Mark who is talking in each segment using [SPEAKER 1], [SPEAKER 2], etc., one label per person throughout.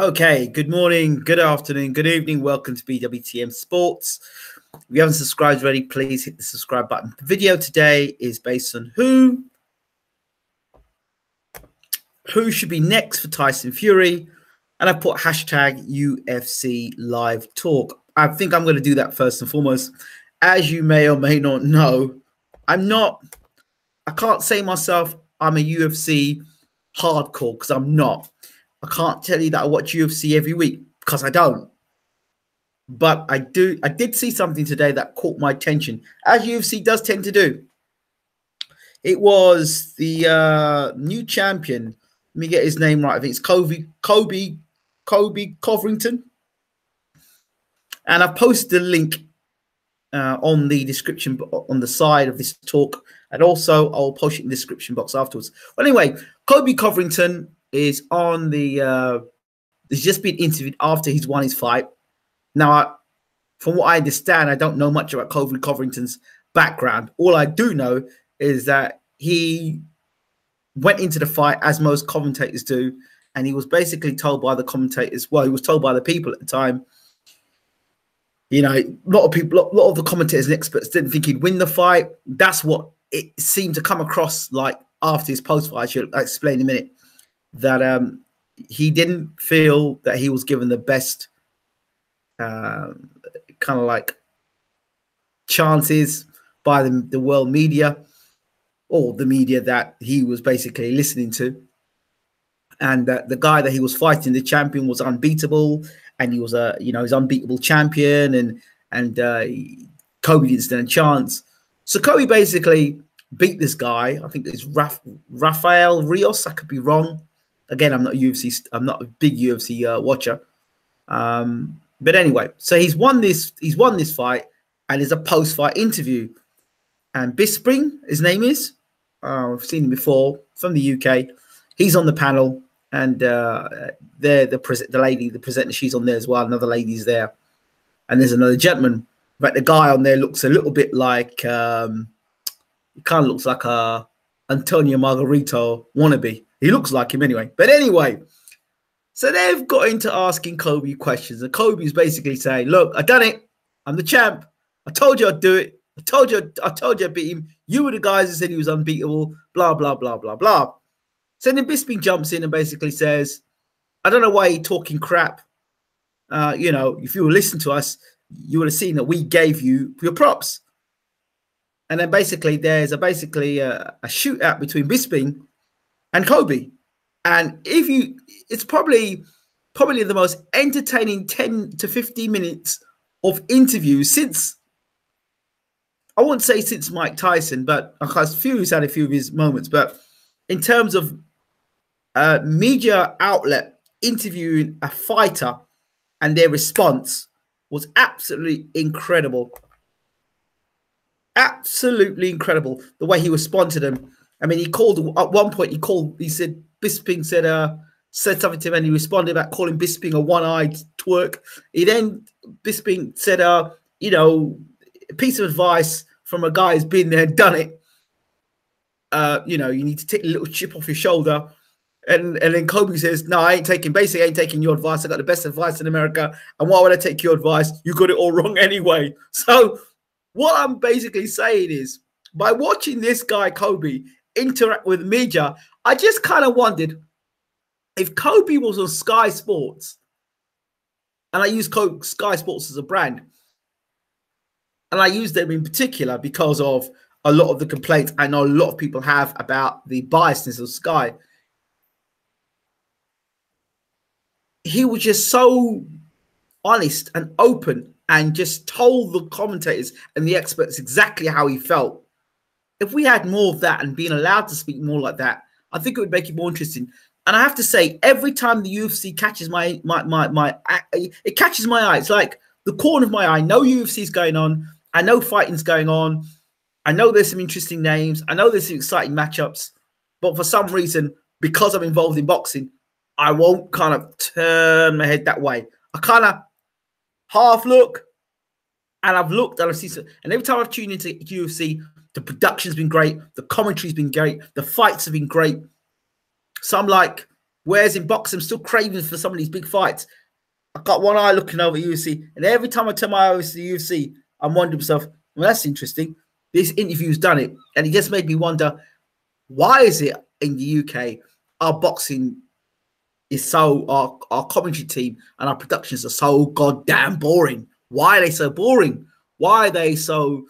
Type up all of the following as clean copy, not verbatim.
[SPEAKER 1] Okay, good morning, good afternoon, good evening. Welcome to BWTM Sports. If you haven't subscribed already, please hit the subscribe button. The video today is based on who should be next for Tyson Fury. And I put hashtag UFC live talk. I think I'm going to do that first and foremost. As you may or may not know, I can't say myself I'm a UFC hardcore because I'm not. I can't tell you that I watch UFC every week because I don't. But I did see something today that caught my attention, as UFC does tend to do. It was the new champion. Let me get his name right. I think it's Colby Covington. And I've posted a link on the description on the side of this talk. And also I'll post it in the description box afterwards. But anyway, Colby Covington is on the he's just been interviewed after he's won his fight. Now, from what I understand, I don't know much about Colby Covington's background. All I do know is that he went into the fight, as most commentators do, and he was basically told by the commentators, well, he was told by the people at the time, you know, a lot of the commentators and experts didn't think he'd win the fight. That's what it seemed to come across like after his post-fight. I should explain in a minute. That he didn't feel that he was given the best kind of like chances by the world media, or the media that he was basically listening to, and that the guy that he was fighting, the champion, was unbeatable, and he was he's unbeatable champion, and Kobe didn't stand a chance. So Kobe basically beat this guy. I think it's Rafael Rios. I could be wrong. Again, I'm not a big UFC watcher. But anyway, so he's won this fight, and there's a post-fight interview. And Bisping, his name is, I've seen him before, from the UK. He's on the panel, and the presenter, she's on there as well. Another lady's there, and there's another gentleman. But the guy on there looks a little bit like, he kind of looks like a Antonio Margarito wannabe. He looks like him anyway. But anyway, so they've got into asking Kobe questions. And Kobe's basically saying, look, I done it. I'm the champ. I told you I'd do it. I told you I'd beat him. You were the guys who said he was unbeatable. Blah, blah, blah, blah, blah. So then Bisping jumps in and basically says, I don't know why you're talking crap. If you were listening to us, you would have seen that we gave you your props. And then basically there's a shootout between Bisping and Kobe. And it's probably the most entertaining 10 to 15 minutes of interviews since, I wouldn't say since Mike Tyson, but because Fury's had a few of his moments. But in terms of media outlet interviewing a fighter and their response was absolutely incredible. Absolutely incredible the way he responded to them. I mean, at one point he said Bisping said something to him, and he responded about calling Bisping a one-eyed twerk. Bisping said, a piece of advice from a guy who's been there and done it. You need to take a little chip off your shoulder. And then Kobe says, no, I ain't taking your advice. I got the best advice in America. And why would I take your advice? You got it all wrong anyway. So what I'm basically saying is, by watching this guy, Kobe, interact with media, I just kind of wondered if Kobe was on Sky Sports, and I use Sky Sports as a brand, and I use them in particular because of a lot of the complaints I know a lot of people have about the biasness of Sky. He was just so honest and open and just told the commentators and the experts exactly how he felt. If we had more of that and being allowed to speak more like that, I think it would make it more interesting. And I have to say, every time the UFC catches it catches my eye. It's like the corner of my eye. I know UFC's going on. I know fighting's going on. I know there's some interesting names. I know there's some exciting matchups. But for some reason, because I'm involved in boxing, I won't kind of turn my head that way. I kind of half look, and I've looked and I've seen, and every time I've tuned into UFC, the production's been great, the commentary's been great, the fights have been great. So I'm like, Whereas in boxing, I'm still craving for some of these big fights. I've got one eye looking over UFC, and every time I turn my eyes to the UFC, I'm wondering to myself, well, that's interesting. This interview's done it. And it just made me wonder, why is it in the UK, our boxing is so, our commentary team and our productions are so goddamn boring? Why are they so boring? Why are they so,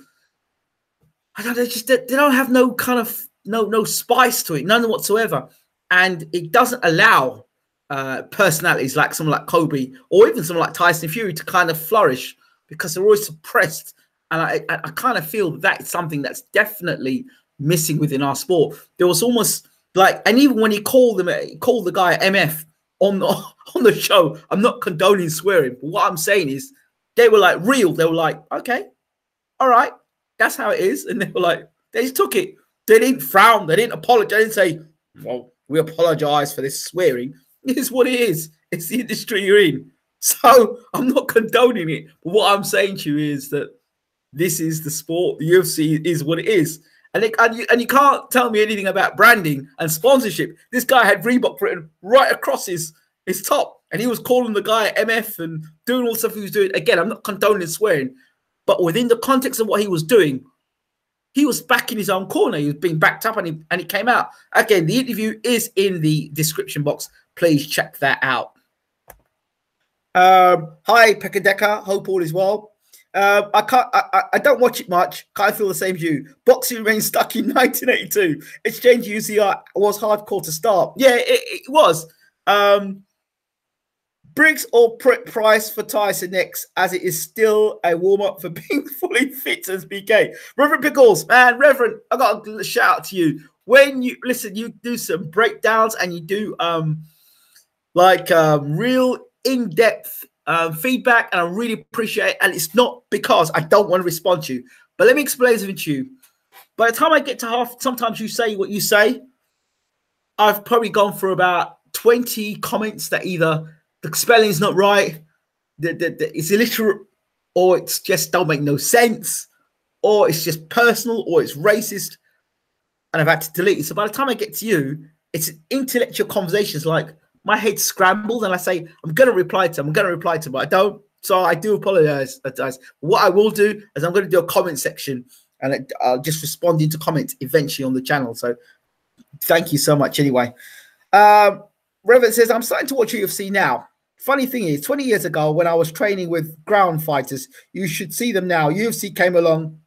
[SPEAKER 1] I don't know, they don't have no kind of, no spice to it, none whatsoever. And it doesn't allow personalities like someone like Kobe or even someone like Tyson Fury to kind of flourish, because they're always suppressed. And I kind of feel that's something that's definitely missing within our sport. There was almost like, and even when he called the guy MF on the show, I'm not condoning swearing, but what I'm saying is they were like real. They were like, okay, all right, that's how it is. And they were like, they just took it. They didn't frown. They didn't apologize. They didn't say, well, we apologize for this swearing. It is what it is. It's the industry you're in. So I'm not condoning it. But what I'm saying to you is that this is the sport. The UFC is what it is. And you can't tell me anything about branding and sponsorship. This guy had Reebok written right across his top. And he was calling the guy MF and doing all the stuff he was doing. Again, I'm not condoning swearing. But within the context of what he was doing, he was back in his own corner. He was being backed up, and it came out. Again, the interview is in the description box. Please check that out. Hi, Pekadeka. Hope all is well. I don't watch it much. Kind of feel the same as you. Boxing remains stuck in 1982. Exchange UCI was hardcore to start. Yeah, it was. Briggs or Price for Tyson next, as it is still a warm-up for being fully fit as BK. Reverend Pickles, man, Reverend, I got a shout out to you. When you listen, you do some breakdowns and you do real in-depth feedback, and I really appreciate it. And it's not because I don't want to respond to you, but let me explain something to you. By the time I get to half, sometimes you say what you say. I've probably gone through about 20 comments that either the spelling's not right, it's illiterate, or it's just don't make no sense, or it's just personal, or it's racist, and I've had to delete it. So by the time I get to you, it's an intellectual conversation. It's like my head's scrambled, and I say, I'm going to reply to him, but I don't. So I do apologize. What I will do is I'm going to do a comment section, and I'll just respond into comments eventually on the channel. So thank you so much anyway. Reverend says, I'm starting to watch UFC now. Funny thing is, 20 years ago, when I was training with ground fighters, you should see them now. UFC came along,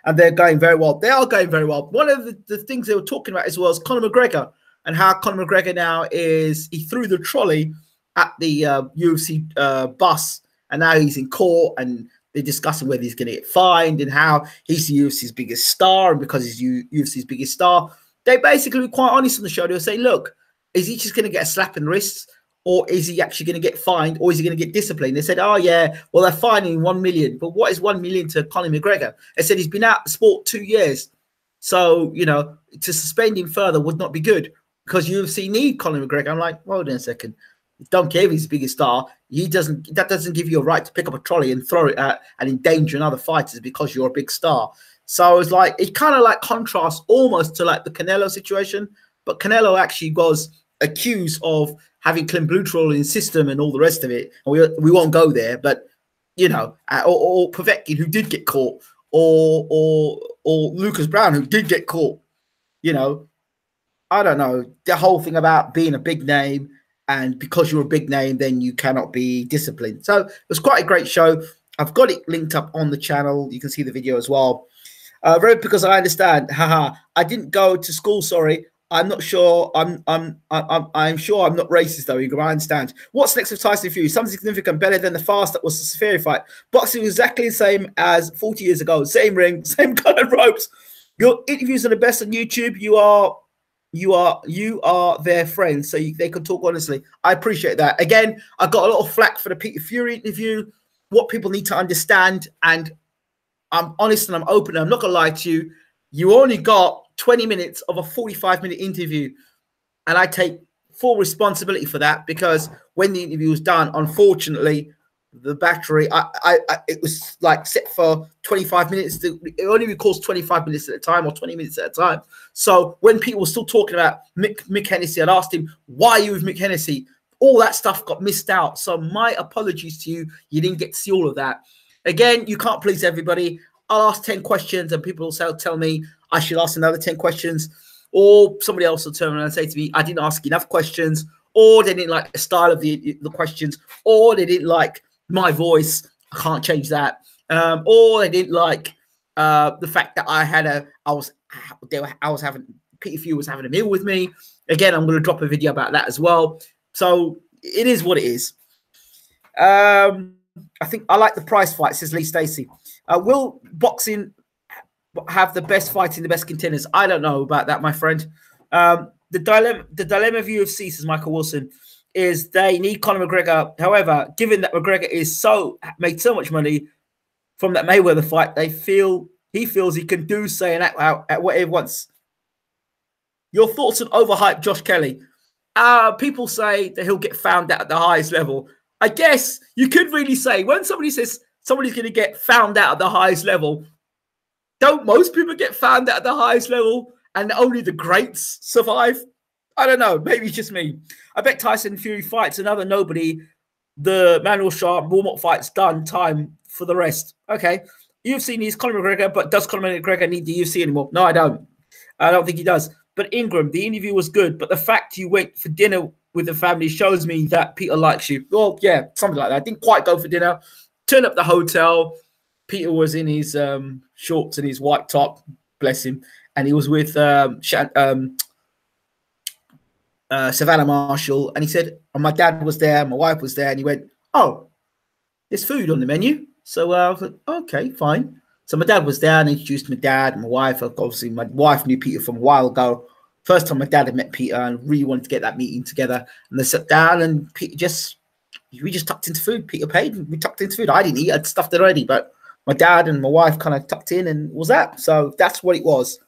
[SPEAKER 1] and they're going very well. They are going very well. One of the things they were talking about as well is Conor McGregor, and how Conor McGregor now is, he threw the trolley at the UFC bus, and now he's in court, and they're discussing whether he's going to get fined, and how he's the UFC's biggest star, and because he's UFC's biggest star, they basically were quite honest on the show. They were saying, look, is he just going to get a slap in the wrists? Or is he actually going to get fined? Or is he going to get disciplined? They said, oh, yeah, well, they're fining 1 million. But what is 1 million to Conor McGregor? They said he's been out of the sport 2 years. So, you know, to suspend him further would not be good, because UFC need Conor McGregor. I'm like, hold on a second. Don't care if he's the biggest star. That doesn't give you a right to pick up a trolley and throw it at and endanger other fighters because you're a big star. So it's like, it kind of like contrasts almost to like the Canelo situation. But Canelo actually was accused of having Clint Blutroll in his system and all the rest of it. And we won't go there, but, you know, or Povetkin, who did get caught, or Lucas Brown, who did get caught. You know, I don't know, the whole thing about being a big name, and because you're a big name, then you cannot be disciplined. So it was quite a great show. I've got it linked up on the channel. You can see the video as well. Very, because I understand. Haha, I didn't go to school. Sorry. I'm not sure. I'm sure I'm not racist though. I understand. What's next with Tyson Fury? Something significant, better than the fast that was the Fury fight. Boxing was exactly the same as 40 years ago. Same ring, same colored ropes. Your interviews are the best on YouTube. You are their friends, so they can talk honestly. I appreciate that. Again, I got a lot of flack for the Peter Fury interview. What people need to understand, and I'm honest and I'm open. I'm not gonna lie to you. You only got 20 minutes of a 45-minute interview, and I take full responsibility for that, because when the interview was done, unfortunately, the battery. It was like set for 25 minutes. It only records 25 minutes at a time or 20 minutes at a time. So when people were still talking about Mick Hennessy, I'd asked him, why are you with Mick Hennessy? All that stuff got missed out. So my apologies to you. You didn't get to see all of that. Again, you can't please everybody. I'll ask 10 questions and people will tell me I should ask another 10 questions. Or somebody else will turn around and say to me, I didn't ask enough questions. Or they didn't like the style of the questions. Or they didn't like my voice. I can't change that. Or they didn't like the fact that Peter Fury was having a meal with me. Again, I'm going to drop a video about that as well. So it is what it is. I think I like the prize fight, says Lee Stacey. Will boxing have the best fighting, the best contenders? I don't know about that, my friend. The dilemma of UFC, says Michael Wilson, is they need Conor McGregor. However, given that McGregor made so much money from that Mayweather fight, he feels he can do, say, and act out at whatever he wants. Your thoughts on overhyped Josh Kelly? People say that he'll get found out at the highest level. I guess you could really say when somebody says somebody's going to get found out at the highest level, don't most people get found out at the highest level and only the greats survive? I don't know. Maybe it's just me. I bet Tyson Fury fights another nobody. The Manuel Sharp warm-up fight's done. Time for the rest. Okay. UFC needs Conor McGregor, but does Conor McGregor need the UFC anymore? No, I don't. I don't think he does. But Ingram, the interview was good. But the fact you went for dinner with the family shows me that Peter likes you. Well, yeah, something like that. I didn't quite go for dinner. Turned up the hotel. Peter was in his shorts and his white top. Bless him. And he was with Savannah Marshall. And he said, and my dad was there. My wife was there. And he went, oh, there's food on the menu. So I was like, okay, fine. So my dad was there and introduced my dad and my wife. Obviously, my wife knew Peter from a while ago. First time my dad had met Peter and really wanted to get that meeting together. And they sat down and Peter we just tucked into food. Peter paid. We tucked into food. I didn't eat. I'd stuffed it already. But my dad and my wife kind of tucked in and was that. So that's what it was.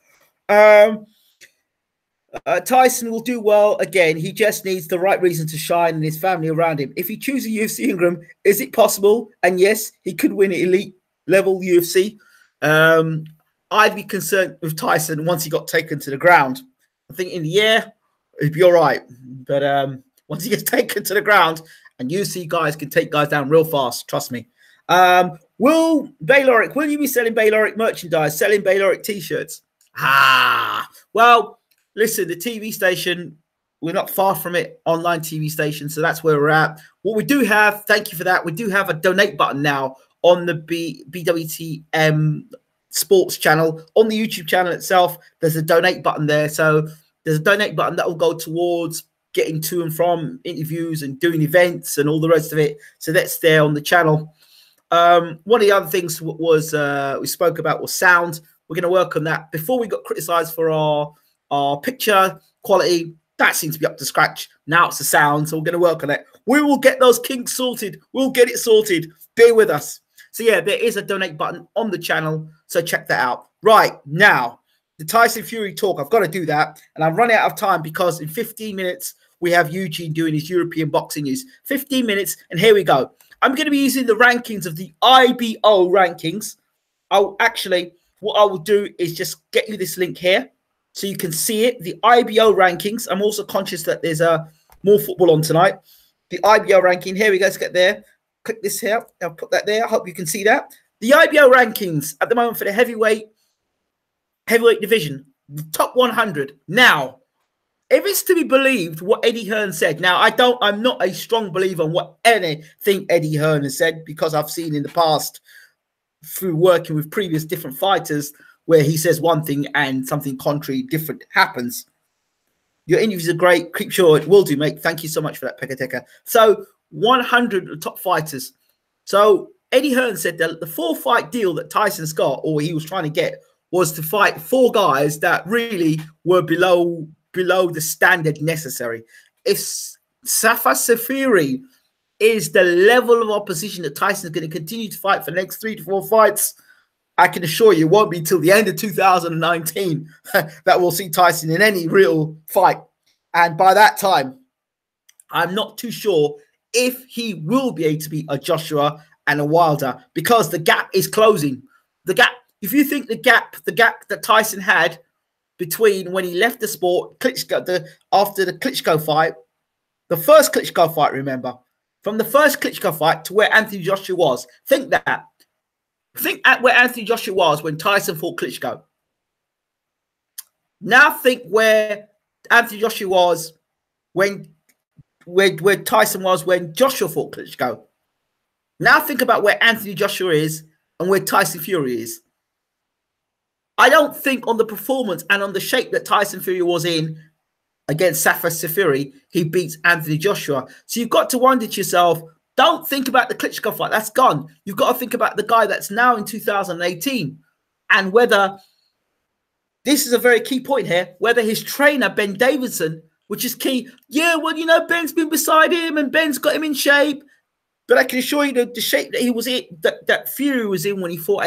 [SPEAKER 1] Tyson will do well again. He just needs the right reason to shine and his family around him. If he chooses UFC Ingram, is it possible? And yes, he could win elite level UFC. I'd be concerned with Tyson once he got taken to the ground. I think in the air, it'd be all right. But once he gets taken to the ground, and UFC guys can take guys down real fast, trust me. Will you be selling Bayloric merchandise, selling Bayloric t-shirts? Well, listen, the TV station, we're not far from it, online TV station, so that's where we're at. What we do have, thank you for that, we do have a donate button now on the BWTM sports channel. On the YouTube channel itself, there's a donate button there. So there's a donate button that will go towards getting to and from interviews and doing events and all the rest of it. So that's there on the channel. One of the other things was we spoke about was sound. We're going to work on that. Before we got criticized for our picture quality, that seems to be up to scratch. Now it's the sound, so we're going to work on it. We will get those kinks sorted. We'll get it sorted. Bear with us. So yeah, there is a donate button on the channel, so check that out. Right, now, the Tyson Fury talk, I've got to do that, and I'm running out of time because in 15 minutes, we have Eugene doing his European boxing news. 15 minutes, and here we go. I'm going to be using the rankings of the IBO rankings. What I will do is just get you this link here so you can see it, the IBO rankings. I'm also conscious that there's more football on tonight. The IBO ranking, here we go, let's get there. Click this here. I'll put that there. I hope you can see that. The IBO rankings at the moment for the heavyweight division, the top 100. Now, if it's to be believed what Eddie Hearn said, now I'm not a strong believer in what anything Eddie Hearn has said because I've seen in the past through working with previous different fighters where he says one thing and something contrary, different happens. Your interviews are great. Keep sure it will do, mate. Thank you so much for that, Pekateka. So 100 of the top fighters. So Eddie Hearn said that the 4-fight deal that Tyson's got, or he was trying to get, was to fight 4 guys that really were below the standard necessary. If Safa Fury is the level of opposition that Tyson's going to continue to fight for the next 3 to 4 fights, I can assure you it won't be till the end of 2019 that we'll see Tyson in any real fight. And by that time, I'm not too sure if he will be able to beat a Joshua and a Wilder, because the gap is closing. The gap, if you think the gap that Tyson had between when he left the sport, Klitschko, after the Klitschko fight, the first Klitschko fight, remember, from the first Klitschko fight to where Anthony Joshua was, think that. Think at where Anthony Joshua was when Tyson fought Klitschko. Now think where Anthony Joshua was when where Tyson was when Joshua fought Klitschko. Now think about where Anthony Joshua is and where Tyson Fury is. I don't think on the performance and on the shape that Tyson Fury was in against Safa Fury, he beats Anthony Joshua. So you've got to wonder to yourself, don't think about the Klitschko fight. That's gone. You've got to think about the guy that's now in 2018 and whether, this is a very key point here, whether his trainer, Ben Davidson, which is key. Yeah, well, you know, Ben's been beside him and Ben's got him in shape. But I can assure you the shape that he was in, that Fury was in when he fought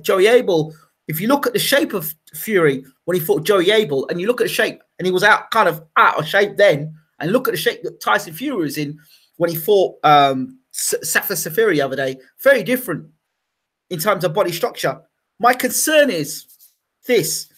[SPEAKER 1] Joey Abel. If you look at the shape of Fury when he fought Joey Abel, and you look at the shape, and he was out of shape then, and look at the shape that Tyson Fury was in when he fought Safa Fury the other day, very different in terms of body structure. My concern is this: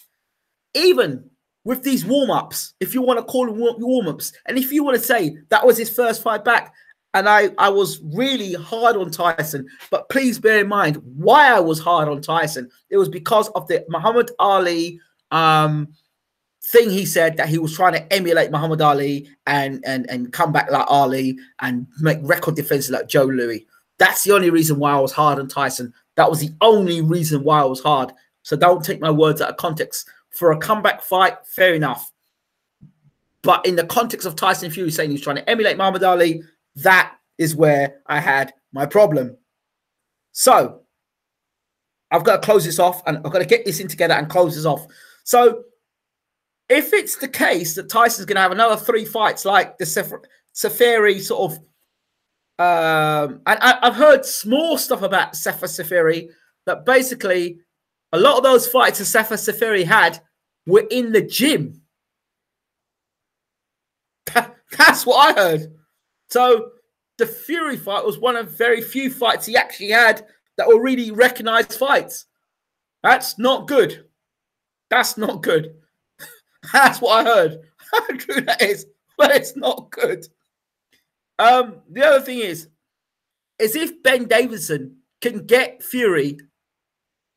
[SPEAKER 1] even with these warm-ups, if you want to call them warm-ups, and if you want to say that was his first fight back, and I was really hard on Tyson, but please bear in mind why I was hard on Tyson. It was because of the Muhammad Ali thing he said, that he was trying to emulate Muhammad Ali and come back like Ali and make record defenses like Joe Louis. That's the only reason why I was hard on Tyson. That was the only reason why I was hard. So don't take my words out of context. For a comeback fight, fair enough. But in the context of Tyson Fury saying he's trying to emulate Muhammad Ali, that is where I had my problem. So I've got to close this off, and I've got to get this in together and close this off. So if it's the case that Tyson's going to have another 3 fights like the Safari sort of, and I've heard small stuff about Safa Safari, that basically a lot of those fights that Safa Safari had were in the gym. That's what I heard. So the Fury fight was one of very few fights he actually had that were really recognized fights. That's not good. That's not good. That's what I heard. How true that is, but it's not good. The other thing is if Ben Davidson can get Fury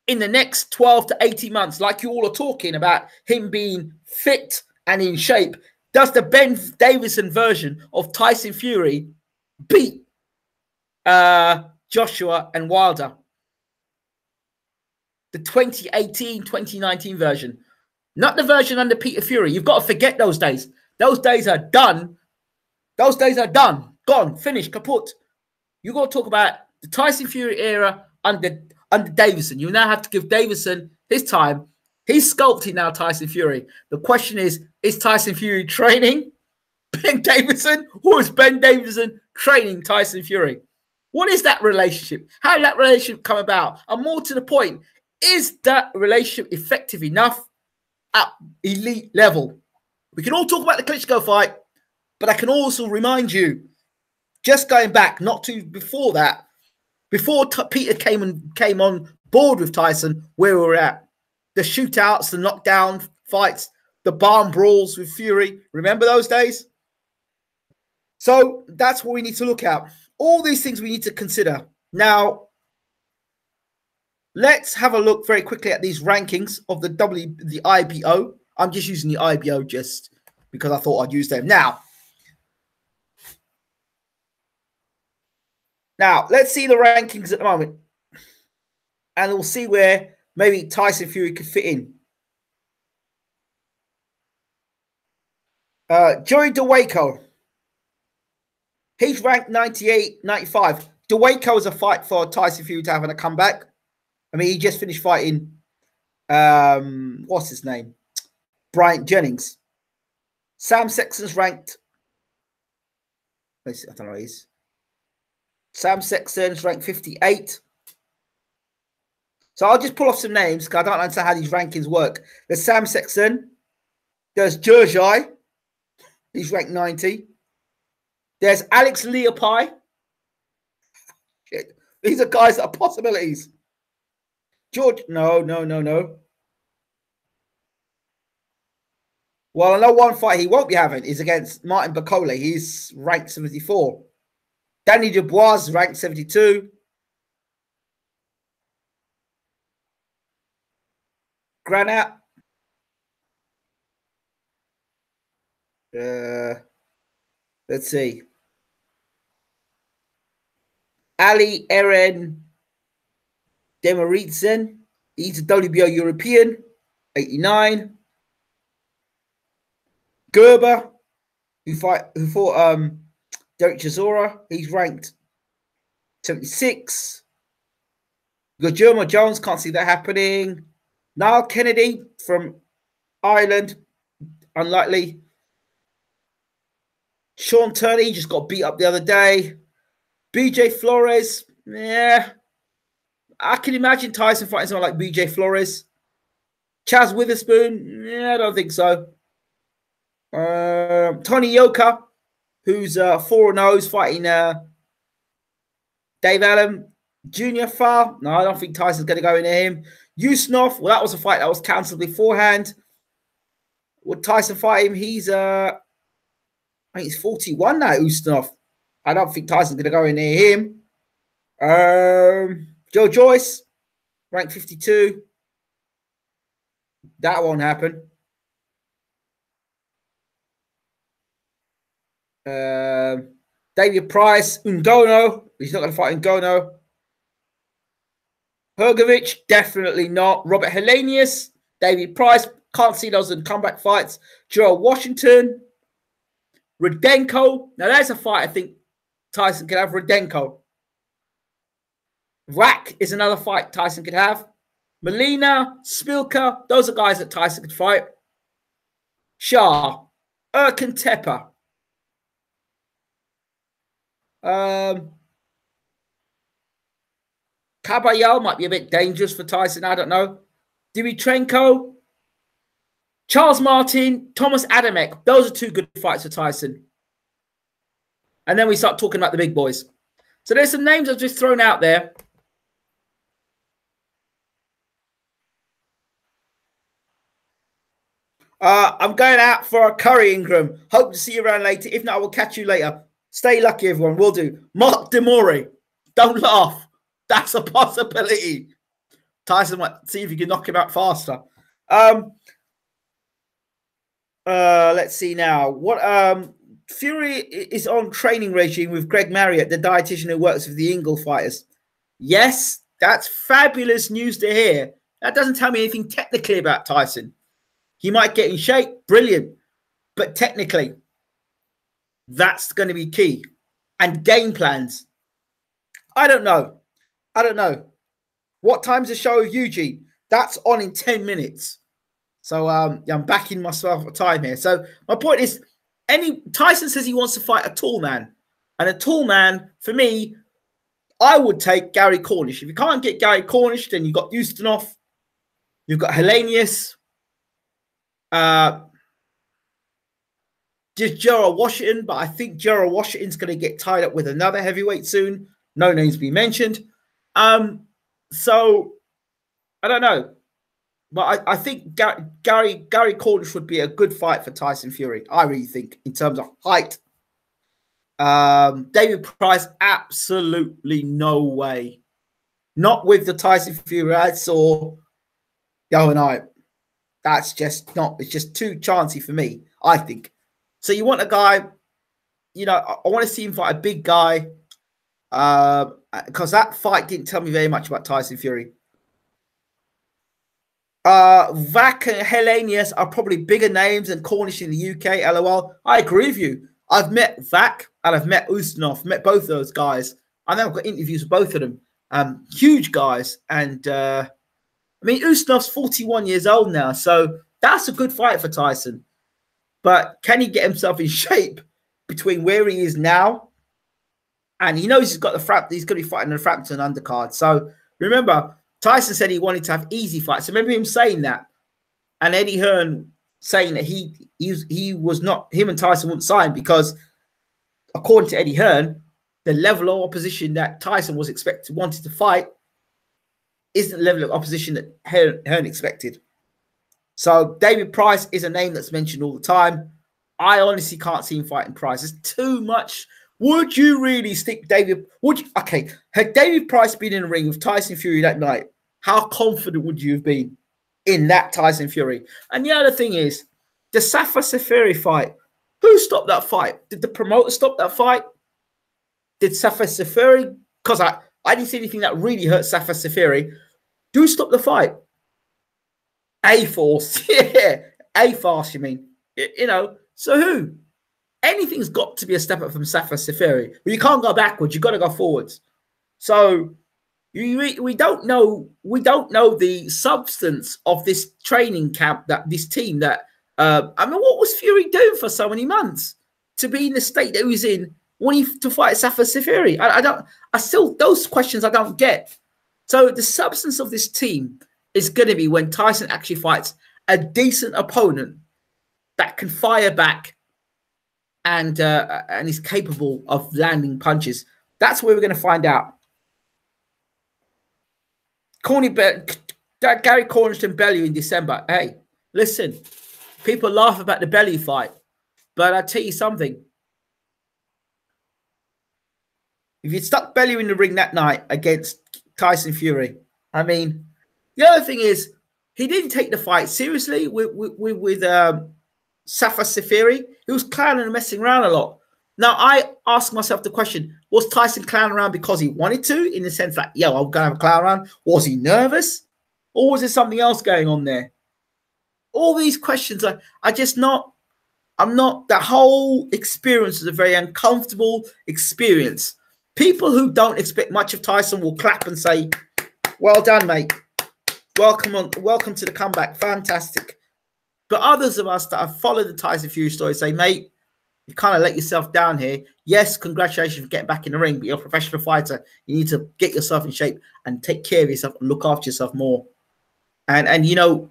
[SPEAKER 1] in the next 12 to 18 months, like you all are talking about him being fit and in shape, does the Ben Davidson version of Tyson Fury beat Joshua and Wilder? The 2018, 2019 version. Not the version under Peter Fury. You've got to forget those days. Those days are done. Those days are done. Gone. Finished. Kaput. You've got to talk about the Tyson Fury era under Davidson. You now have to give Davidson his time. He's sculpting now Tyson Fury. The question is Tyson Fury training Ben Davidson, or is Ben Davidson training Tyson Fury? What is that relationship? How did that relationship come about? And more to the point, is that relationship effective enough at elite level? We can all talk about the Klitschko fight, but I can also remind you, just going back, not too before that, before Peter came on board with Tyson, where we were at. The shootouts, the knockdown fights, the barn brawls with Fury. Remember those days? So that's what we need to look at. All these things we need to consider. Now, let's have a look very quickly at these rankings of the IBO. I'm just using the IBO just because I thought I'd use them. Now, let's see the rankings at the moment. And we'll see where maybe Tyson Fury could fit in. Joey DeWaco. He's ranked 98, 95. DeWaco is a fight for Tyson Fury to have in a comeback. I mean, he just finished fighting, what's his name? Bryant Jennings. Sam Sexton's ranked, I don't know what he is. Sam Sexton's ranked 58. So I'll just pull off some names because I don't understand how these rankings work. There's Sam Sexton. There's Jersey. He's ranked 90. There's Alex Leopai. These are guys that are possibilities. George, no. Well, I know one fight he won't be having is against Martin Bakole. He's ranked 74. Danny Dubois is ranked 72. Granat. Let's see. Ali Eren Demiritsen. He's a WBO European, 89. Gerber, who fought Derek Chisora, he's ranked 76. Guillermo Jones, can't see that happening. Niall Kennedy from Ireland, unlikely. Sean Turney just got beat up the other day. BJ Flores, yeah. I can imagine Tyson fighting someone like BJ Flores. Chaz Witherspoon, yeah, I don't think so. Tony Yoka, who's 4-0, fighting Dave Allen. Junior Farr, no, I don't think Tyson's going to go in there. Him. Usnov, well, that was a fight that was cancelled beforehand. Would Tyson fight him? He's, I think he's 41 now, Usnov. I don't think Tyson's going to go in near him. Joe Joyce, ranked 52. That won't happen. David Price, Ngannou. He's not going to fight Ngannou. Hergovich, definitely not. Robert Helenius, David Price. Can't see those in comeback fights. Gerald Washington. Rudenko. Now, there's a fight I think Tyson could have. Rudenko. Rack is another fight Tyson could have. Molina, Spilka. Those are guys that Tyson could fight. Shah. Erkan Tepe. Kabayel might be a bit dangerous for Tyson. I don't know. Dimitrenko, Charles Martin, Thomas Adamek. Those are two good fights for Tyson. And then we start talking about the big boys. So there's some names I've just thrown out there. I'm going out for a curry, Ingram. Hope to see you around later. If not, I will catch you later. Stay lucky, everyone. Will do. Mark Demore. Don't laugh. That's a possibility. Tyson might see if you can knock him out faster. Let's see now. What Fury is on training regime with Greg Marriott, the dietitian who works with the Ingle fighters. Yes, that's fabulous news to hear. That doesn't tell me anything technically about Tyson. He might get in shape, brilliant. But technically, that's going to be key. And game plans. I don't know. What time's the show of Eugene? That's on in 10 minutes. So I'm backing myself for time here. So my point is, Tyson says he wants to fight a tall man. And a tall man, for me, I would take Gary Cornish. If you can't get Gary Cornish, then you've got Ustinov. You've got Helenius. Just Gerald Washington, but I think Gerald Washington's going to get tied up with another heavyweight soon. No names being mentioned. So I don't know, but I think Gary Cornish would be a good fight for Tyson Fury. I really think in terms of height. David Price, absolutely no way. Not with the Tyson Fury I saw the other night. That's just not. It's just too chancy for me, I think. So you want a guy, you know, I want to see him fight a big guy because that fight didn't tell me very much about Tyson Fury. Vac and Helenius are probably bigger names than Cornish in the UK, LOL. I agree with you. I've met Vac and I've met Ustinov, met both of those guys. I know I've got interviews with both of them. Huge guys. And, I mean, Ustinov's 41 years old now, so that's a good fight for Tyson. But can he get himself in shape between where he is now and he knows he's got he's going to be fighting the Frampton undercard. So remember, Tyson said he wanted to have easy fights. Remember him saying that, and Eddie Hearn saying that he was not, him and Tyson wouldn't sign because according to Eddie Hearn, the level of opposition that Tyson wanted to fight isn't the level of opposition that Hearn expected. So David Price is a name that's mentioned all the time. I honestly can't see him fighting Price. It's too much. Would you really stick David? Okay, had David Price been in the ring with Tyson Fury that night, how confident would you have been in that Tyson Fury? And the other thing is, the Safa Safiri fight, who stopped that fight? Did the promoter stop that fight? Did Safa Safiri? Because I didn't see anything that really hurt Safa Safiri. Who stopped the fight? A-Force. Yeah, A-Force, you mean. You know, so who? Anything's got to be a step up from Safa Safiri. But you can't go backwards. You've got to go forwards. So we don't know the substance of this training camp, that this team that I mean, what was Fury doing for so many months to be in the state that he was in wanting to fight Safa Safiri? Those questions I don't get. So the substance of this team is going to be when Tyson actually fights a decent opponent that can fire back and is capable of landing punches. That's where we're going to find out. Gary Cornish and Bellew in December. Hey, listen, people laugh about the Bellew fight, but I tell you something. If you stuck Bellew in the ring that night against Tyson Fury, I mean, the other thing is he didn't take the fight seriously with Safa Safiri. He was clowning and messing around a lot. Now, I ask myself the question, was Tyson clowning around because he wanted to, in the sense that, yo, I'm going to have a clown around? Was he nervous? Or was there something else going on there? All these questions, the whole experience is a very uncomfortable experience. People who don't expect much of Tyson will clap and say, well done, mate. Welcome to the comeback. Fantastic. But others of us that have followed the Tyson Fury story say, mate, you kind of let yourself down here. Yes, congratulations for getting back in the ring, but you're a professional fighter. You need to get yourself in shape and take care of yourself and look after yourself more. And you know,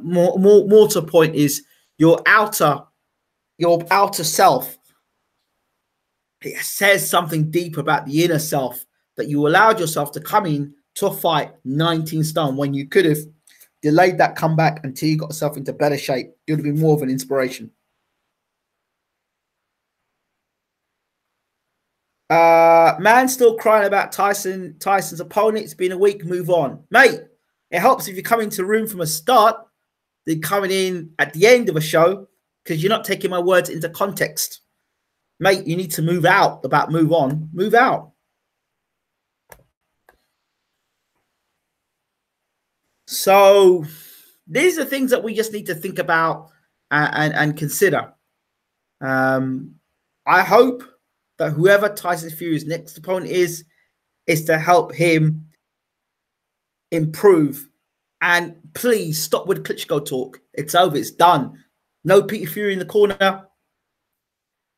[SPEAKER 1] more to the point is your outer self. It says something deep about the inner self, that you allowed yourself to come in to a fight 19 stone when you could have delayed that comeback until you got yourself into better shape. It would have been more of an inspiration. Man still crying about Tyson's opponent. It's been a week. Move on. Mate, it helps if you come into the room from a start than coming in at the end of a show, because you're not taking my words into context. Mate, you need to move out. About move on. Move out. So these are things that we just need to think about and consider. I hope that whoever Tyson Fury's next opponent is to help him improve. And please stop with Klitschko talk. It's over. It's done. No Peter Fury in the corner.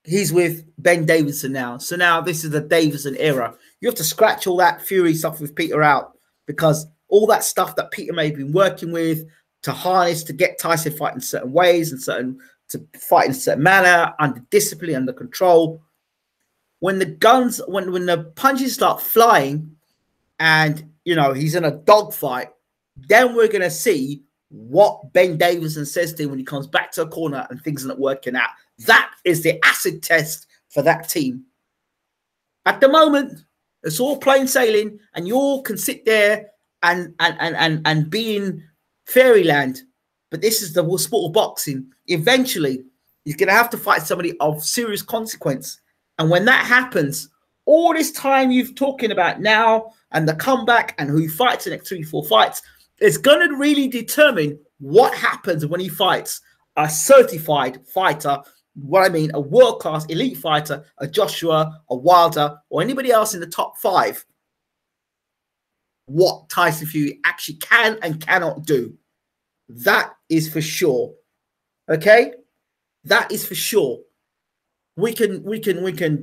[SPEAKER 1] He's with Ben Davison now. So now this is the Davison era. You have to scratch all that Fury stuff with Peter out, because all that stuff that Peter may have been working with to harness to get Tyson fighting certain ways and to fight in a certain manner, under discipline, under control. When the guns, when the punches start flying and, you know, he's in a dogfight, then we're going to see what Ben Davison says to him when he comes back to a corner and things are not working out. That is the acid test for that team. At the moment, it's all plain sailing, and you all can sit there and be in fairyland. But this is the sport of boxing. Eventually, you're going to have to fight somebody of serious consequence. And when that happens, all this time you've talking about now and the comeback and who he fights the next 3-4 fights, is going to really determine what happens when he fights a certified fighter. What I mean, a world-class elite fighter, a Joshua, a Wilder, or anybody else in the top 5. What Tyson Fury actually can and cannot do. That is for sure. Okay? That is for sure. We can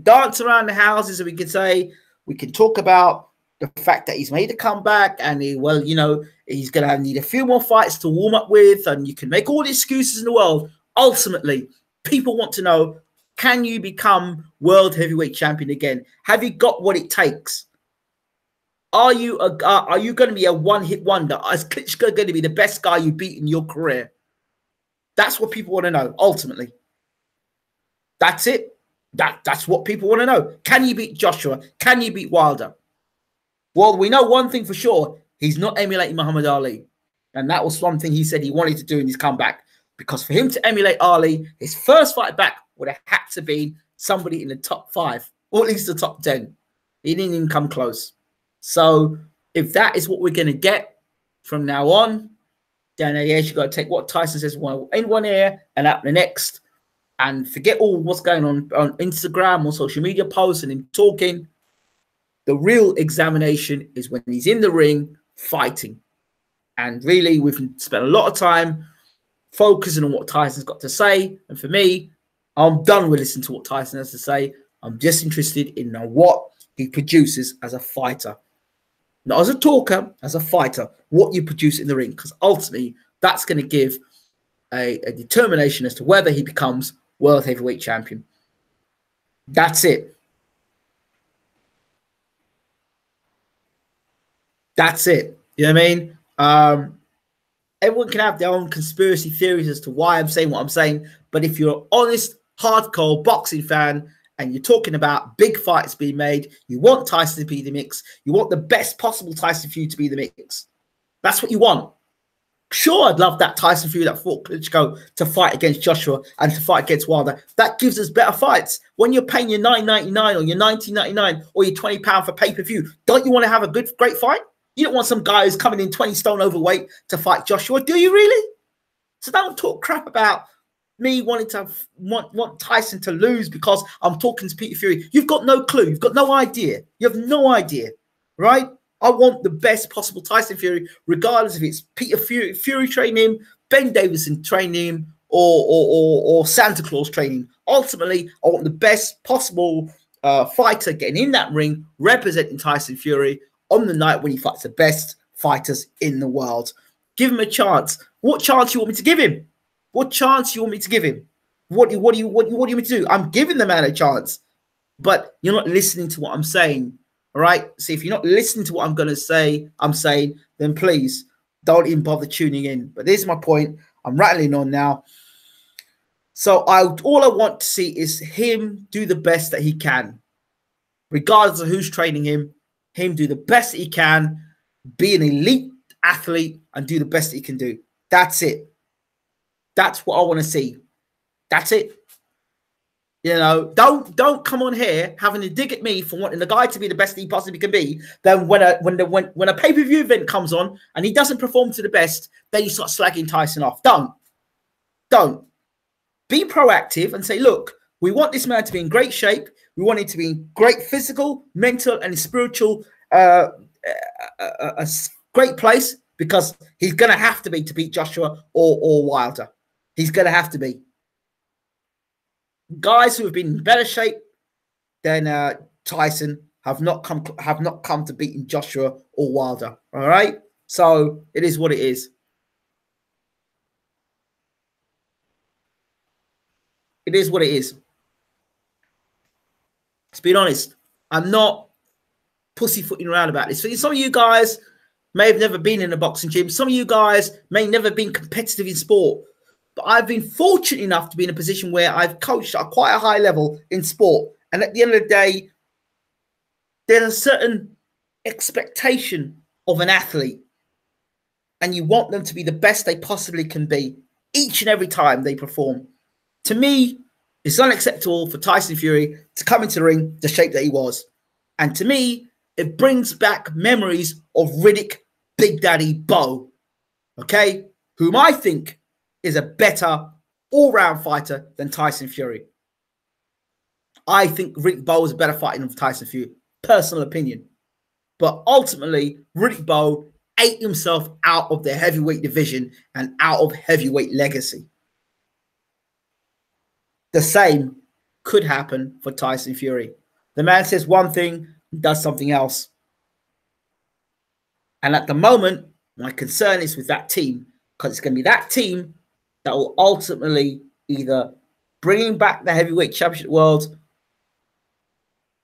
[SPEAKER 1] dance around the houses, and we can say, we can talk about the fact that he's made a comeback and he's going to need a few more fights to warm up with, and you can make all the excuses in the world. Ultimately, people want to know, Can you become world heavyweight champion again? Have you got what it takes? Are you going to be a one-hit wonder? Is Klitschko going to be the best guy you beat in your career? That's what people want to know, ultimately. That's it. That's what people want to know. Can you beat Joshua? Can you beat Wilder? Well, we know one thing for sure. He's not emulating Muhammad Ali. And that was one thing he said he wanted to do in his comeback. Because for him to emulate Ali, his first fight back would have had to be somebody in the top 5, or at least the top 10. He didn't even come close. So if that is what we're going to get from now on, then yes, you've got to take what Tyson says in one ear and out the next, and forget all what's going on Instagram or social media posts and him talking. The real examination is when he's in the ring fighting. And really, we've spent a lot of time focusing on what Tyson's got to say. And for me, I'm done with listening to what Tyson has to say. I'm just interested in what he produces as a fighter. Not as a talker, as a fighter, what you produce in the ring. Because ultimately, that's going to give a determination as to whether he becomes world heavyweight champion. That's it. That's it. You know what I mean? Everyone can have their own conspiracy theories as to why I'm saying what I'm saying. But if you're an honest, hardcore boxing fan, and you're talking about big fights being made, you want Tyson to be the mix. You want the best possible Tyson Fury to be the mix. That's what you want. Sure, I'd love that Tyson Fury that fought Klitschko to fight against Joshua and to fight against Wilder. That gives us better fights. When you're paying your $9.99 or your $19.99 or your £20 for pay-per-view, don't you want to have a great fight? You don't want some guy who's coming in 20 stone overweight to fight Joshua, do you really? So don't talk crap about me wanting to want Tyson to lose because I'm talking to Peter Fury. You've got no clue. You've got no idea. You have no idea, right? I want the best possible Tyson Fury, regardless if it's Peter Fury training him, Ben Davison training him, or Santa Claus training. Ultimately, I want the best possible fighter getting in that ring, representing Tyson Fury on the night when he fights the best fighters in the world. Give him a chance. What chance you want me to give him? What chance you want me to give him? What do you want me to do? I'm giving the man a chance, but you're not listening to what I'm saying. All right. So if you're not listening to what I'm going to say, then please don't even bother tuning in. But this is my point. I'm rattling on now. So all I want to see is him do the best that he can, regardless of who's training him. Him do the best that he can, be an elite athlete, and do the best that he can do. That's it. That's what I want to see. That's it. You know, don't come on here having to dig at me for wanting the guy to be the best he possibly can be. Then when a pay-per-view event comes on and he doesn't perform to the best, then you start slagging Tyson off. Don't. Be proactive and say, look, we want this man to be in great shape. We want him to be in great physical, mental, and spiritual a great place, because he's going to have to be to beat Joshua or Wilder. He's going to have to be. Guys who have been in better shape than Tyson have not come to beating Joshua or Wilder. All right, so it is what it is. It is what it is. Let's be honest. I'm not pussyfooting around about this. Some of you guys may have never been in a boxing gym. Some of you guys may never been competitive in sport. But I've been fortunate enough to be in a position where I've coached at quite a high level in sport. And at the end of the day, there's a certain expectation of an athlete. And you want them to be the best they possibly can be each and every time they perform. To me, it's unacceptable for Tyson Fury to come into the ring the shape that he was. And to me, it brings back memories of Riddick Big Daddy Bowe, okay, whom I think is a better all-round fighter than Tyson Fury. I think Riddick Bowe is a better fighter than Tyson Fury, personal opinion. But ultimately, Riddick Bowe ate himself out of the heavyweight division and out of heavyweight legacy. The same could happen for Tyson Fury. The man says one thing, does something else. And at the moment, my concern is with that team, because it's going to be that team that will ultimately either bringing back the heavyweight championship world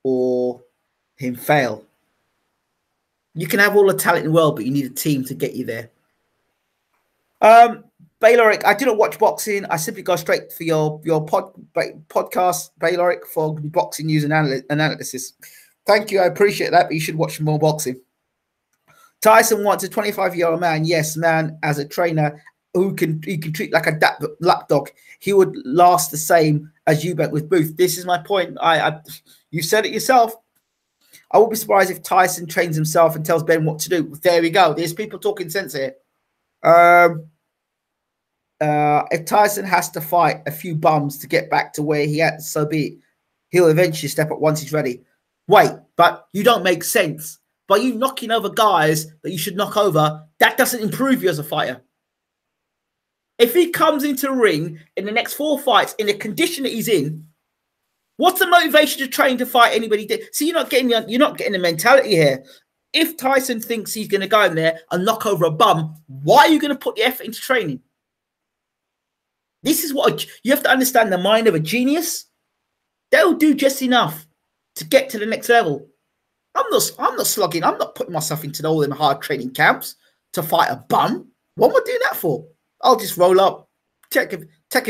[SPEAKER 1] or him fail. You can have all the talent in the world, but you need a team to get you there. Bayloric, I do not watch boxing. I simply go straight for your podcast, Bayloric, for boxing news and analysis. Thank you. I appreciate that, but you should watch more boxing. Tyson wants a 25-year-old man. Yes, man, as a trainer who can treat like a lapdog. He would last the same as Eubank with Booth. This is my point. You said it yourself. I would be surprised if Tyson trains himself and tells Ben what to do. There we go. There's people talking sense here. If Tyson has to fight a few bums to get back to where he had, so be it. He'll eventually step up once he's ready. Wait, but you don't make sense. By you knocking over guys that you should knock over, that doesn't improve you as a fighter. If he comes into the ring in the next 4 fights in the condition that he's in, what's the motivation to train to fight anybody? See, you're not getting the mentality here. If Tyson thinks he's going to go in there and knock over a bum, why are you going to put the effort into training? This is what you have to understand. The mind of a genius, they'll do just enough to get to the next level. I'm not slugging. I'm not putting myself into all them hard training camps to fight a bum. What am I doing that for? I'll just roll up, take a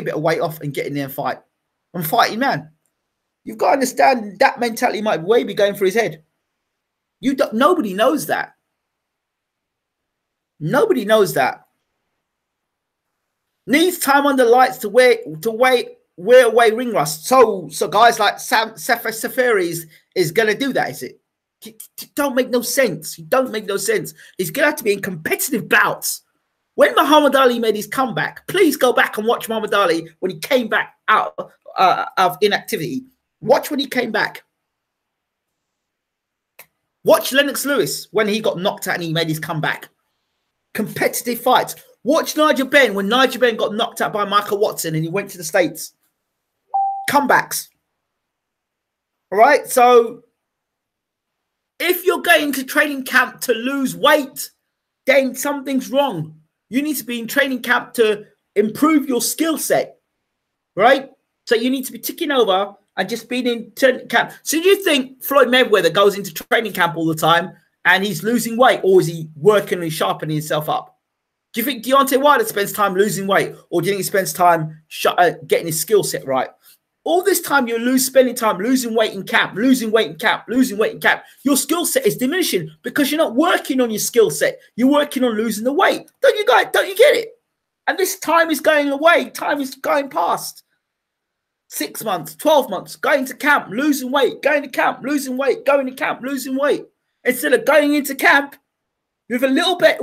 [SPEAKER 1] bit of weight off and get in there and fight. I'm fighting, man. You've got to understand that mentality might be going through his head. Nobody knows that. Nobody knows that. Needs time on the lights to wear away ring rust. So guys like Safari is going to do that, is it? It don't make no sense. It don't make no sense. He's going to have to be in competitive bouts. When Muhammad Ali made his comeback, please go back and watch Muhammad Ali when he came back out of inactivity. Watch when he came back. Watch Lennox Lewis when he got knocked out and he made his comeback. Competitive fights. Watch Nigel Benn when Nigel Benn got knocked out by Michael Watson and he went to the States. Comebacks. All right? So if you're going to training camp to lose weight, then something's wrong. You need to be in training camp to improve your skill set, right? So you need to be ticking over and just being in training camp. So do you think Floyd Mayweather goes into training camp all the time and he's losing weight, or is he working and sharpening himself up? Do you think Deontay Wilder spends time losing weight, or do you think he spends time getting his skill set right? All this time you're spending time losing weight in camp, losing weight in camp, losing weight in camp. Your skill set is diminishing because you're not working on your skill set. You're working on losing the weight. Don't you get it? And this time is going away. Time is going past. 6 months, 12 months, going to camp, losing weight, going to camp, losing weight, going to camp, losing weight. Instead of going into camp with a little bit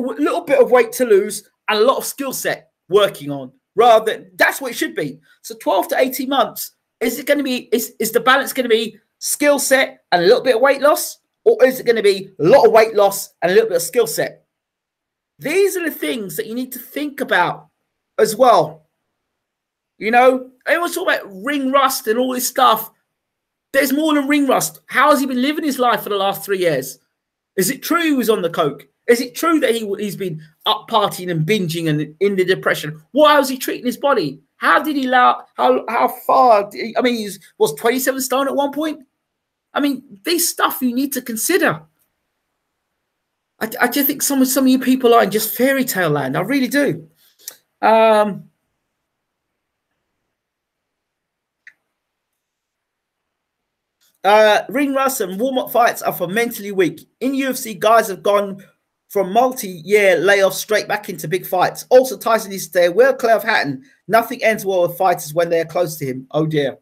[SPEAKER 1] of weight to lose and a lot of skill set working on. Rather than, that's what it should be. So 12 to 18 months. Is it going to be, is the balance going to be skill set and a little bit of weight loss? Or is it going to be a lot of weight loss and a little bit of skill set? These are the things that you need to think about as well. You know, everyone's talking about ring rust and all this stuff. There's more than ring rust. How has he been living his life for the last 3 years? Is it true he was on the coke? Is it true that he's been up partying and binging and in the depression? How was he treating his body? How did he allow? How far? I mean, he was 27 stone at one point. I mean, this stuff you need to consider. I just think some of you people are in just fairy tale land. I really do. Ring rust and warm-up fights are for mentally weak. In UFC, guys have gone from multi-year layoffs straight back into big fights. Also, Tyson needs to stay well clear of Hatton. Nothing ends well with fighters when they're close to him. Oh dear.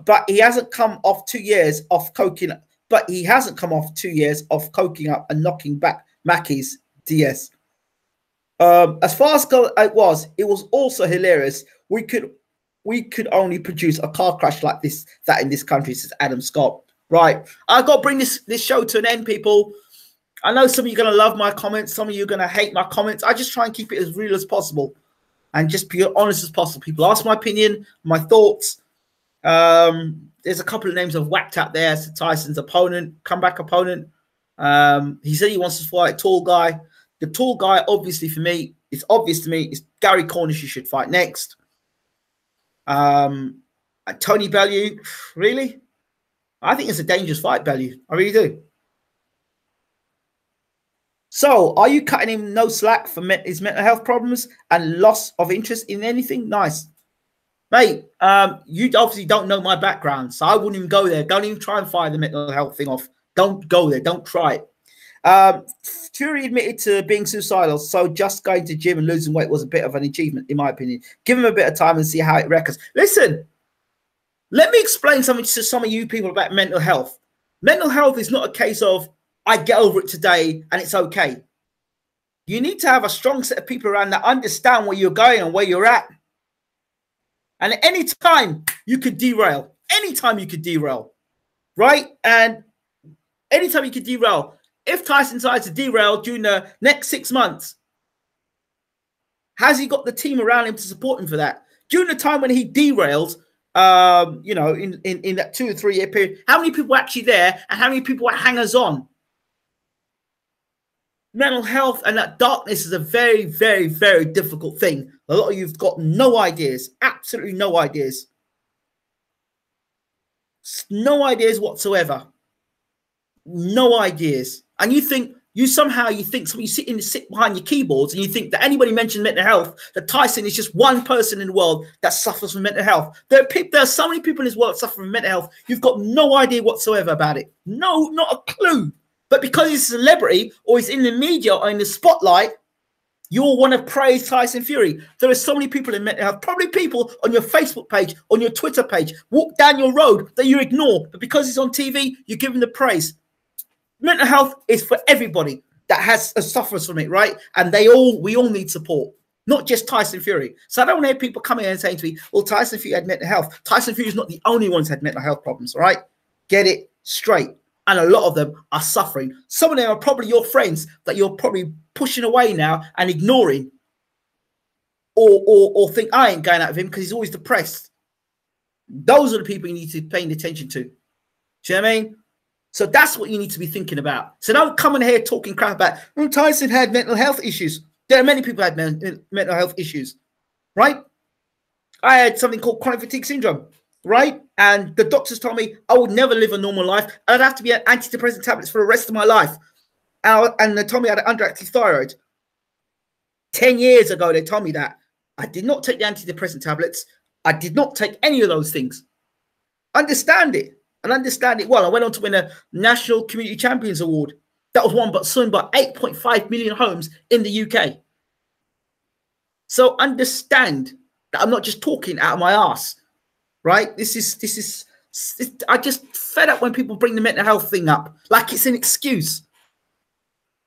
[SPEAKER 1] But he hasn't come off 2 years off coking. But he hasn't come off 2 years of coking up and knocking back Mackey's DS. As far as it was also hilarious. We could only produce a car crash like that in this country, says Adam Scott. Right. I've got to bring this show to an end, people. I know some of you are going to love my comments. Some of you are going to hate my comments. I just try and keep it as real as possible and just be honest as possible. People ask my opinion, my thoughts. There's a couple of names I've whacked out there. So Tyson's opponent, comeback opponent. He said he wants to fight a tall guy. The tall guy, obviously for me, it's obvious to me, is Gary Cornish who should fight next. Tony Bellew, really? I think it's a dangerous fight, Bellew. I really do. So, are you cutting him no slack for his mental health problems and loss of interest in anything? Nice. Mate, you obviously don't know my background, so I wouldn't even go there. Don't even try and find the mental health thing off. Don't go there. Don't try it. Fury admitted to being suicidal, so just going to gym and losing weight was a bit of an achievement, in my opinion. Give him a bit of time and see how it records. Listen, let me explain something to some of you people about mental health. Mental health is not a case of, I get over it today and it's okay. You need to have a strong set of people around that understand where you're going and where you're at. And at any time, you could derail. Anytime you could derail, right? And anytime you could derail. If Tyson decides to derail during the next 6 months, has he got the team around him to support him for that? During the time when he derailed, you know, in that 2 or 3 year period, how many people were actually there and how many people were hangers on? Mental health and that darkness is a very, very, very difficult thing. A lot of you've got no ideas, absolutely no ideas. No ideas whatsoever. No ideas. And you think, so you sit behind your keyboards and you think that anybody mentioned mental health, that Tyson is just one person in the world that suffers from mental health. There are so many people in this world that suffer from mental health. You've got no idea whatsoever about it. No, not a clue. But because he's a celebrity or he's in the media or in the spotlight, you all want to praise Tyson Fury. There are so many people in mental health, probably people on your Facebook page, on your Twitter page, walk down your road that you ignore. But because he's on TV, you give him the praise. Mental health is for everybody that suffers from it, right? And we all need support, not just Tyson Fury. So I don't want to hear people coming in and saying to me, well, Tyson Fury had mental health. Tyson Fury is not the only one who's had mental health problems, all right? Get it straight. And a lot of them are suffering. Some of them are probably your friends that you're probably pushing away now and ignoring. Or think, I ain't going out with him because he's always depressed. Those are the people you need to be paying attention to. Do you know what I mean? So that's what you need to be thinking about. So don't come in here talking crap about, oh, Tyson had mental health issues. There are many people who had mental health issues, right? I had something called chronic fatigue syndrome, right? And the doctors told me I would never live a normal life. I'd have to be on antidepressant tablets for the rest of my life. And they told me I had an underactive thyroid. 10 years ago, they told me that. I did not take the antidepressant tablets. I did not take any of those things. Understand it. And understand it well. I went on to win a National Community Champions Award. That was won but soon by 8.5 million homes in the UK. So understand that I'm not just talking out of my ass, right? I just fed up when people bring the mental health thing up like it's an excuse.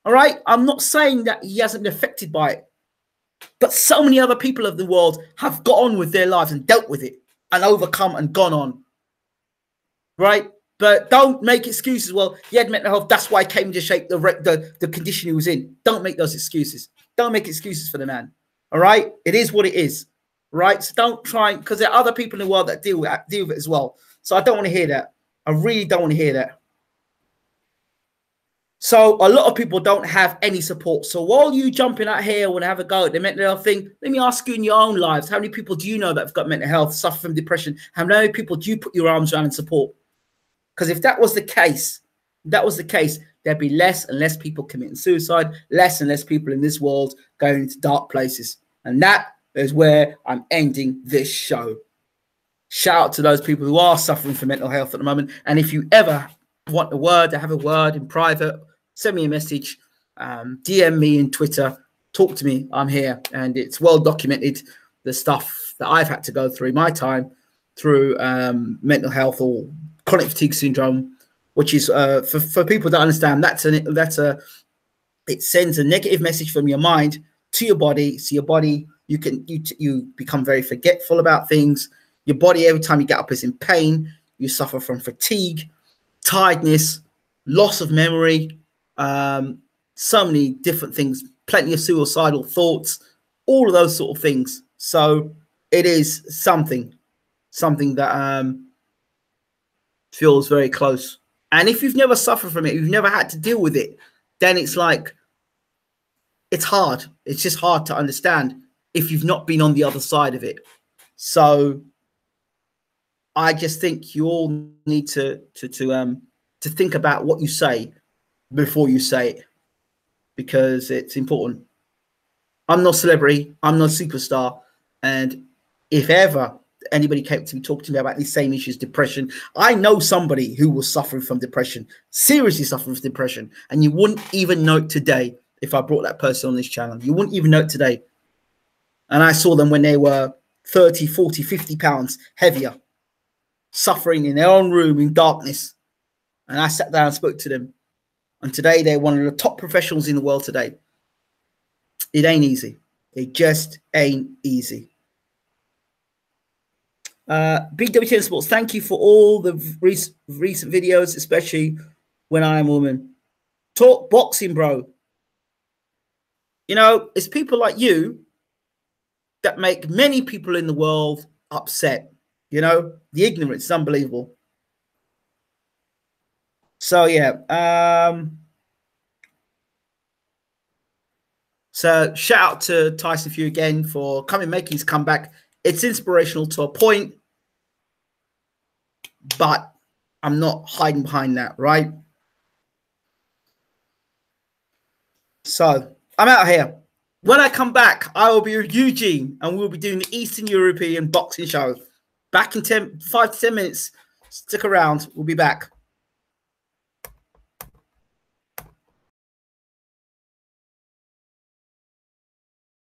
[SPEAKER 1] All right? I'm not saying that he hasn't been affected by it, but so many other people of the world have got on with their lives and dealt with it and overcome and gone on. Right? But don't make excuses. Well, he had mental health. That's why he came into shape, the condition he was in. Don't make those excuses. Don't make excuses for the man. All right? It is what it is. Right? So don't try, because there are other people in the world that deal with it as well. So I don't want to hear that. I really don't want to hear that. So a lot of people don't have any support. So while you jumping out here and have a go at the mental health thing, let me ask you in your own lives, how many people do you know that have got mental health, suffer from depression? How many people do you put your arms around and support? Because if that was the case, there'd be less and less people committing suicide, less and less people in this world going into dark places. And that is where I'm ending this show. Shout out to those people who are suffering from mental health at the moment. And if you ever want a word, to have a word in private, send me a message, DM me in Twitter, talk to me. I'm here. And it's well documented, the stuff that I've had to go through in my time through mental health or chronic fatigue syndrome, which is for people that understand, it sends a negative message from your mind to your body. So your body, you become very forgetful about things. Your body, every time you get up, is in pain. You suffer from fatigue, tiredness, loss of memory, so many different things, plenty of suicidal thoughts, all of those sort of things. So it is something that feels very close. And if you've never suffered from it, you've never had to deal with it, then it's like, it's hard. It's just hard to understand if you've not been on the other side of it. So I just think you all need to think about what you say before you say it, because it's important. I'm not a celebrity. I'm not a superstar. And if ever anybody came to me talking to me about these same issues, depression, I know somebody who was suffering from depression, seriously suffering from depression, and you wouldn't even know it today if I brought that person on this channel. You wouldn't even know it today. And I saw them when they were 30, 40, 50 pounds heavier, suffering in their own room in darkness. And I sat down and spoke to them. And today they're one of the top professionals in the world today. It ain't easy. It just ain't easy. BWTM Sports, thank you for all the recent videos, especially When I Am a Woman. Talk boxing, bro. You know, it's people like you that make many people in the world upset. You know, the ignorance is unbelievable. So, yeah. So, shout out to Tyson Fury again for making his comeback. It's inspirational to a point, but I'm not hiding behind that, right? So, I'm out of here. When I come back, I will be with Eugene, and we'll be doing the Eastern European boxing show. Back in 5 to 10 minutes. Stick around. We'll be back.